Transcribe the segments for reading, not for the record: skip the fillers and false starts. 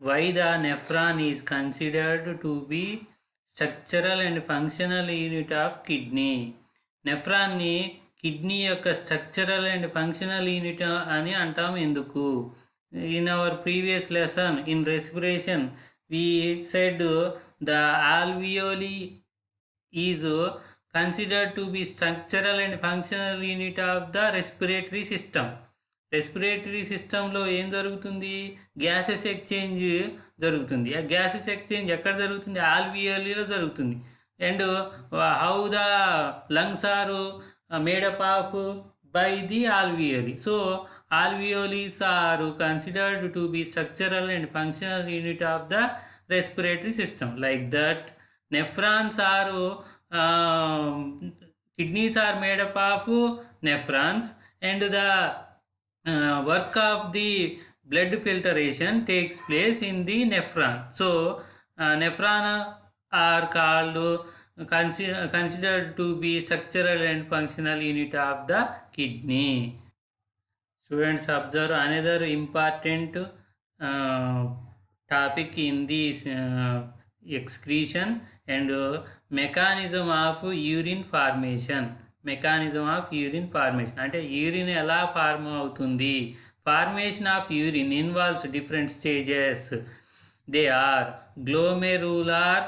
why the nephron is considered to be structural and functional unit of kidney. నెఫ్రాన్ని kidney యొక్క structural and functional unit అని అంటాం ఎందుకు? In our previous lesson in respiration we said the alveoli is considered to be structural and functional unit of the respiratory system. Respiratory సిస్టంలో ఏం జరుగుతుంది? Gases exchange జరుగుతుంది. ఆ గ్యాసెస్ ఎక్స్చేంజ్ ఎక్కడ జరుగుతుంది? ఆల్వియోలీలో జరుగుతుంది. And how the lungs are made up of by the alveoli. So alveoles are considered to be structural and functional unit of the respiratory system. Like that, nephrons are kidneys are made up of nephrons, and the work of the blood filtration takes place in the nephron. So nephron are called considered to be structural and functional unit of the kidney. Students, observe another important topic in this excretion and mechanism of urine formation. Mechanism of urine formation అంటే urine ఎలా form అవుతుంది? Formation of urine involves different stages. They are glomerular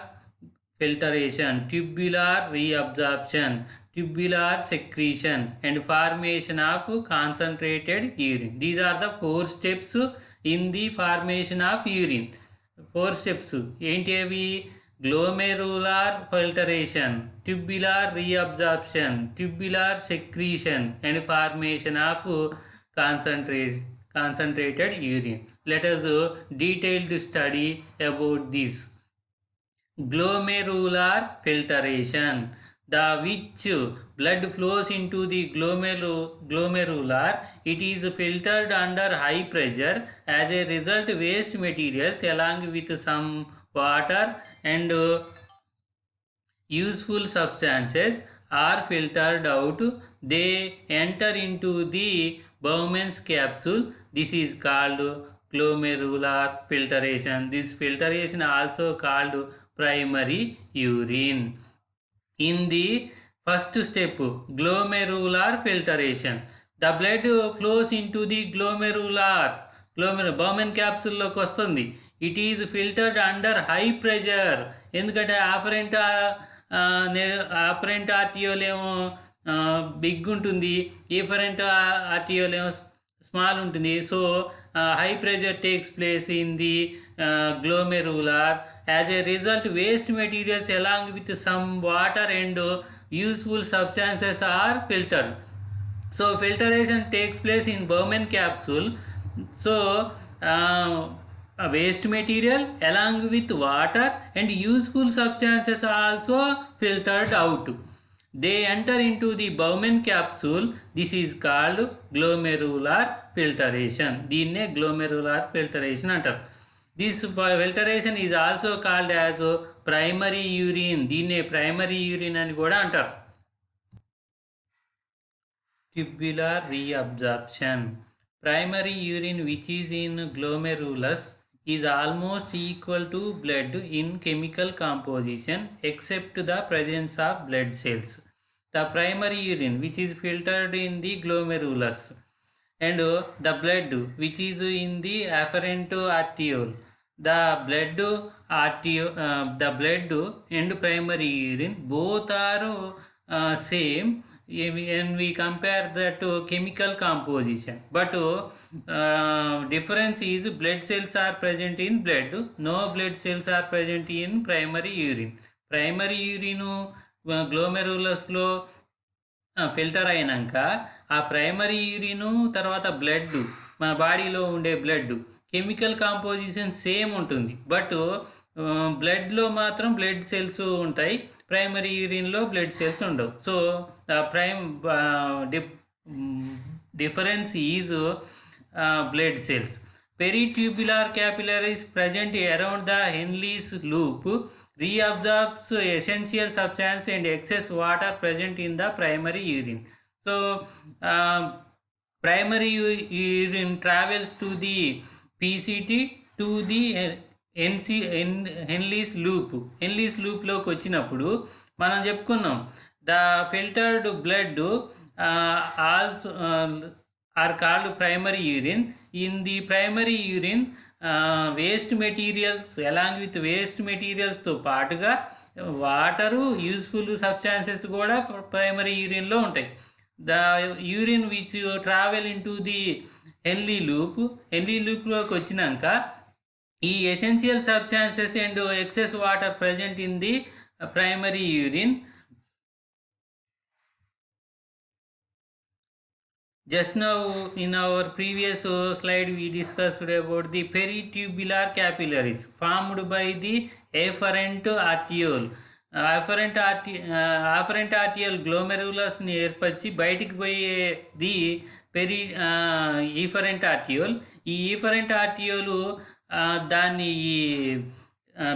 filtration, tubular reabsorption, tubular secretion and formation of concentrated urine. These are the 4 steps in the formation of urine. 4 steps ఏంటి అవి? glomerular filtration, tubular reabsorption, tubular secretion and formation of concentrated urine. Let us detailed study about this. Glomerular filtration, the which blood flows into the glomerular, it is filtered under high pressure. As a result, waste materials along with some water and useful substances are filtered out. They enter into the Bowman's capsule. This is called glomerular filtration. This filtration also called primary urine. In the first step, glomerular filtration, the blood flows into the Bowman capsule లోకి వస్తుంది. It is filtered under high pressure. ఎందుకంటే afferent ఆర్టియోలేమో big ఉంటుంది, efferent ఆర్టియోలేమో small ఉంటుంది. So high pressure takes place in the glomerular. As a result, waste materials along with some water and useful substances are filtered. So filtration takes place in Bowman capsule. So waste material along with water and useful substances are also filtered out. They enter into the Bowman capsule. This is called glomerular filtration. దీన్నే glomerular filtration అంటారు. This filtration is also called as primary urine. దీన్నే primary urine అని కూడా అంటారు. Tubular reabsorption. Primary urine, which is in glomerulus, is almost equal to blood in chemical composition except the presence of blood cells. The primary urine, which is filtered in the glomerulus, and the blood, which is in the afferent arteriole. The blood and primary urine both are same when we compare that to chemical composition, but difference is blood cells are present in blood, no blood cells are present in primary urine. Primary urine గ్లోమెరులస్లో filter అయినాక ఆ primary urine తర్వాత blood, మన బాడీలో ఉండే blood chemical composition same ఉంటుంది, but బ్లడ్లో మాత్రం బ్లడ్ సెల్స్ ఉంటాయి, ప్రైమరీ యూరిన్లో బ్లడ్ సెల్స్ ఉండవు. So difference is blood cells. Peritubular capillaries present around the Henle's loop reabsorbs essential substance and excess water present in the primary urine. So primary urine travels to the PCT to the Henle's లూప్లోకి వచ్చినప్పుడు మనం చెప్పుకున్నాం the filtered blood also are called primary urine. In the primary urine waste materials along with waste మెటీరియల్స్తో పాటుగా water useful substances కూడా primary యూరిన్లో ఉంటాయి. The urine which travel into the Henle లూప్లోకి వచ్చినాక ఈ essential substances and excess water present in the primary urine. Just now in our previous slide we discussed about the peritubular capillaries formed by the afferent arteriole. afferent arteriole glomerulus ని ఏర్పరిచి బయటికి పోయేది efferent arteriole. ఈ efferent arteriole దాన్ని ఈ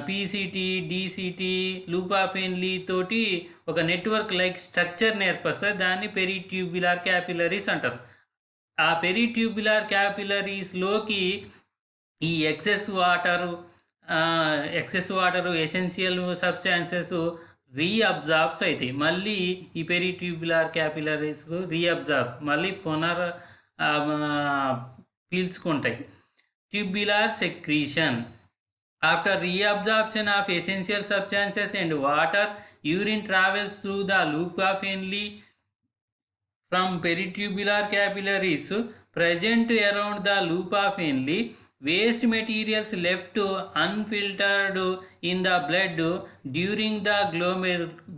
PCT, DCT, loop of హెన్లీ తోటి ఒక network like స్ట్రక్చర్ని ఏర్పరుస్తుంది. దాన్ని పెరిట్యూబులార్ క్యాపిలరీస్ అంటారు. ఆ పెరిట్యూబులార్ క్యాపిలరీస్లోకి ఈ excess water essential substances reabsorbs అవుతాయి. మళ్ళీ ఈ పెరిట్యూబులార్ క్యాపిలరీస్కు మళ్ళీ పీల్చుకుంటాయి. Tubular secretion. After reabsorption of essential substances and water, urine travels through the loop of Henle from peritubular capillaries present around the loop of Henle. Waste materials left unfiltered in the blood during the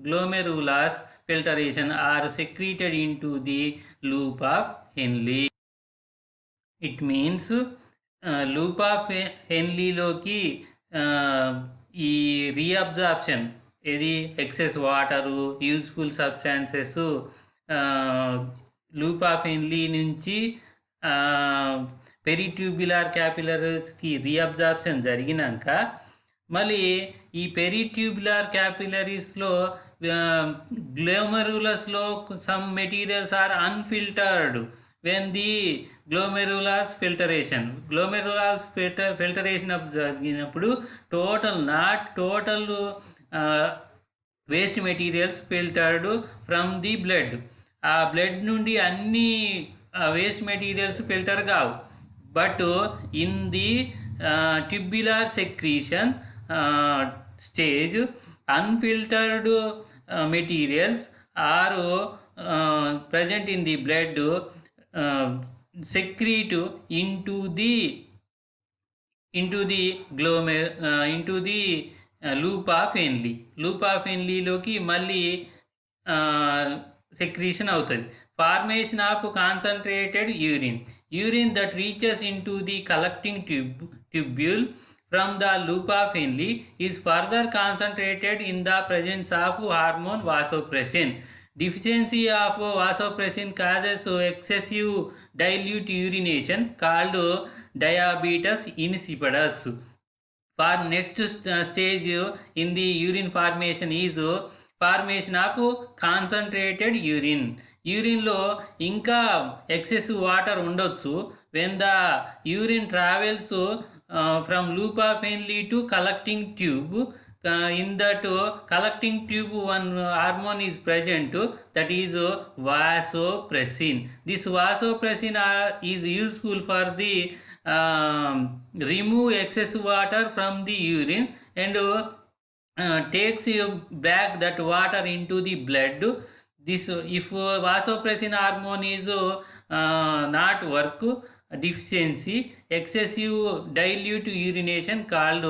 glomerulus filtration are secreted into the loop of Henle. It means loop of హెన్లీలోకి ఈ reabsorption ఇది excess water useful substances loop of Henle నుంచి peritubular క్యాపిలరీస్కి reabsorption జరిగినాక మళ్ళీ ఈ peritubular క్యాపిలరీస్లో గ్లోమెరులస్లో some materials are unfiltered when the glomerulus filtration జరిగినప్పుడు total waste materials filtered from the blood. ఆ బ్లడ్ నుండి అన్ని వేస్ట్ మెటీరియల్స్ ఫిల్టర్ కావు. But in the tubular secretion stage unfiltered materials are present in the blood secrete into the loop of Henle. Loop of హెన్లీలోకి మళ్ళీ secretion అవుతుంది. Formation of concentrated urine that reaches into the collecting tubule from the loop of Henle is further concentrated in the presence of hormone vasopressin. Deficiency of vasopressin causes excessive dilute urination called diabetes insipidus. For next stage in the urine formation is formation of concentrated urine. యూరిన్లో ఇంకా excess water ఉండొచ్చు. when the urine travels from loop of Henle to collecting tube, in that collecting tube one hormone is present, that is vasopressin. This vasopressin is useful for the remove excess water from the urine and takes back that water into the blood. This if vasopressin hormone is not work, deficiency, excessive dilute urination called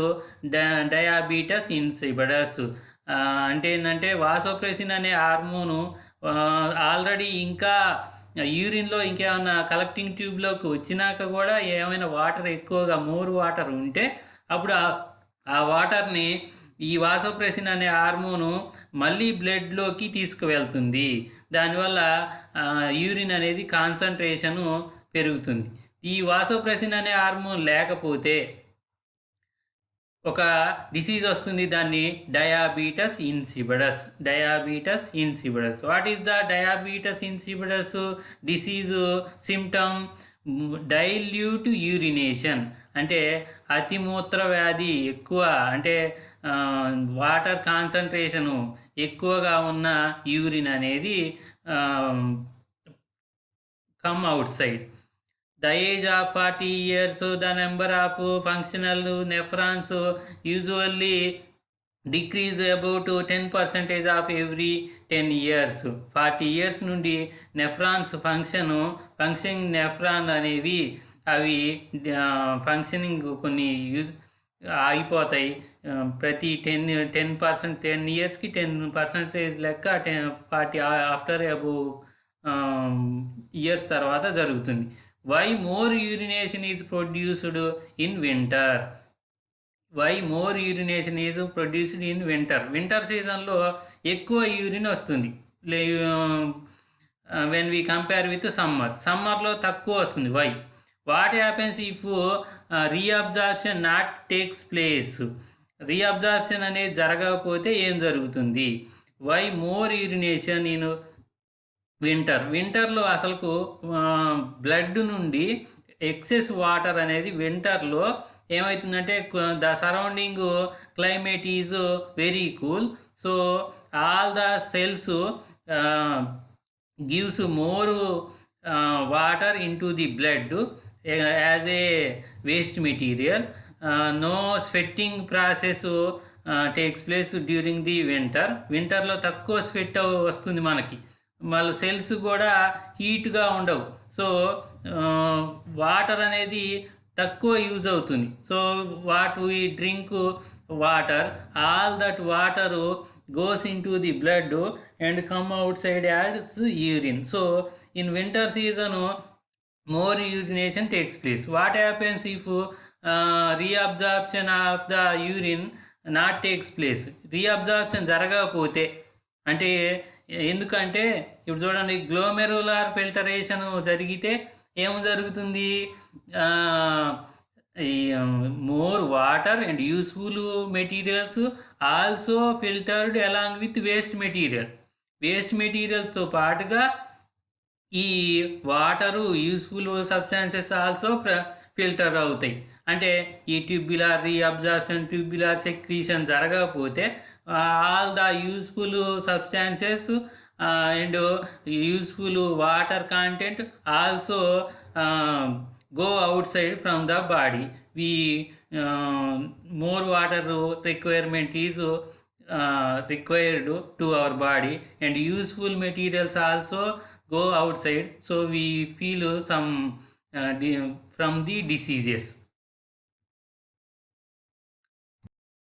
diabetes insipidus. అంటే ఏంటంటే vasopressin అనే hormone already ఇంకా యూరిన్లో ఇంకేమైనా collecting ట్యూబ్లోకి వచ్చినాక కూడా ఏమైనా water ఎక్కువగా more water ఉంటే అప్పుడు ఆ వాటర్ని ఈ వాసోప్రెసిన్ అనే హార్మోను మళ్ళీ బ్లడ్లోకి తీసుకువెళ్తుంది. దానివల్ల యూరిన్ అనేది కాన్సన్ట్రేషను పెరుగుతుంది. ఈ వాసోప్రెసిన్ అనే హార్మోన్ లేకపోతే ఒక డిసీజ్ వస్తుంది, దాన్ని diabetes insipidus. What is the diabetes insipidus disease symptom? Dilute urination అంటే అతిమూత్ర వ్యాధి ఎక్కువ అంటే వాటర్ కాన్సన్ట్రేషను ఎక్కువగా ఉన్న యూరిన్ అనేది come outside. The age of 40 years, the number of functional nephrons usually decrease about 10% of every 10 years. 40 years నుండి nephrons functioning nephron అనేవి అవి ఫంక్షనింగ్ కొన్ని ఆగిపోతాయి. ప్రతి 10% ఇయర్స్కి 10% లెక్క 40 ఆఫ్టర్ అబౌవ్ ఇయర్స్ తర్వాత జరుగుతుంది. Why more urination is produced in winter. Why more urination is produced in winter. Winter సీజన్లో ఎక్కువ యూరిన్ వస్తుంది వెన్ వీ కంపేర్ విత్ సమ్మర్లో తక్కువ వస్తుంది. Why what happens if reabsorption not takes place. Reabsorption అనేది జరగకపోతే ఏం జరుగుతుంది? వై మోర్ యూరినేషన్ ఇన్ వింటర్లో అసలుకు బ్లడ్ నుండి ఎక్సెస్ వాటర్ అనేది వింటర్లో ఏమవుతుందంటే the surrounding climate is very cool, so all the cells gives more water into the blood as a waste material. No sweating process takes place during the వింటర్లో తక్కువ sweat వస్తుంది మనకి, మళ్ళీ cells కూడా హీట్గా ఉండవు, సో వాటర్ అనేది తక్కువ use అవుతుంది. So what we drink water, all that water goes into the blood and come outside as urine. So in winter season more urination takes place. What happens if reabsorption of the urine not takes place? reabsorption జరగకపోతే అంటే ఎందుకంటే ఇప్పుడు చూడండి, glomerular filtration జరిగితే ఏం జరుగుతుంది? More water and useful materials also filtered along with waste మెటీరియల్స్తో పాటుగా ఈ water useful substances also filter అవుతాయి. అంటే ఈ ట్యూబ్యులర్ రీఅబ్జార్ప్షన్, ట్యూబ్యులర్ సెక్రీషన్ జరగకపోతే all the useful substances and useful water content also go outside from the body. We more water requirement is required to our body and useful materials also go outside, so we feel some from the diseases.